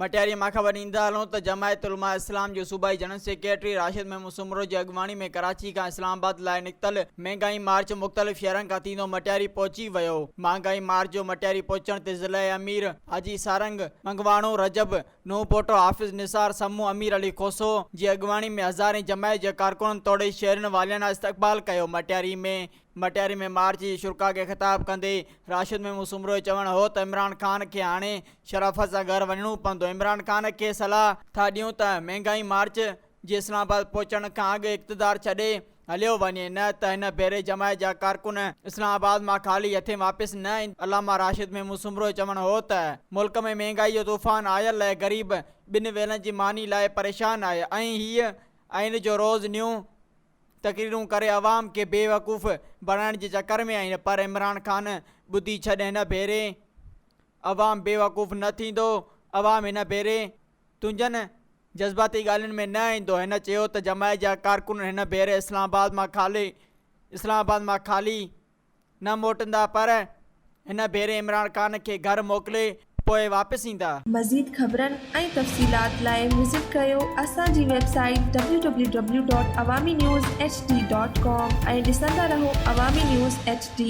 मटियारी मां ख़बर ईंदा हलूं त जमायत उलमा इस्लाम जो सूबाई जनरल सेक्रेटरी राशिद महमूद सुमरो जी अॻवानी में कराची खां इस्लामाबाद लाइ निकितल महांगाई मार्च मुख़्तलिफ़ शहरनि खां थींदो मटियारी पहुची वियो। महांगाई मार्च जो मटियारी पहुचण ते ज़िले अमीर हाजी सारंग मंगवाणो रजब नूह पोटो हाफ़िज़ निसार समूह अमीर अली खोसो जी अॻवानी में हज़ारे जमायत जे कारकुननि तोड़े शहरनि वालियाना इस्तक़बाल कयो। मटियारी में मार्च जी शुरा के ख़िताब कंदे राशिद महमूद सुमरो चवणु हो त इमरान खान खे हाणे शराफ़त सां घर वञणो पवंदो। इमरान खान खे सलाह था ॾियूं त महांगाई मार्च जे इस्लामाबाद पहुचण खां अॻु इक़्तिदार छॾे हलियो वञे, न त हिन भेरे जमायत जा कारकुन इस्लामाबाद मां ख़ाली हथे वापसि न ईंदा। अलामा राशिद महमूद सुमरो चवणु हो त मुल्क में महांगाई जो तूफ़ान आयल आहे, ग़रीब ॿिनि वेलनि जी मानी लाइ परेशान आहे ऐं हीअ आइन जो रोज़ न्यू तकरीरूं करे अवाम खे बेवकूफ़ बणाइण जे चकर में आहिनि। पर इमरान खान ॿुधी छॾ, हिन भेरे अवाम बेवकूफ़ न थींदो, अवाम हिन भेरे तुंहिंजनि जज़्बाती ॻाल्हियुनि में न ईंदो। हिन चयो त जमायत जा कारकुन हिन भेरे इस्लामाबाद मां ख़ाली न मोटंदा, पर हिन भेरे इमरान खान खे घर मोकिले पोइ वापसि ईंदा। मज़ीद ख़बरनि ऐं तफ़सीलात लाइ विज़िट कयो असांजी वेबसाइट www.awamiNewsHD.com ऐं ॾिसंदा रहो अवामी न्यूज़ HD।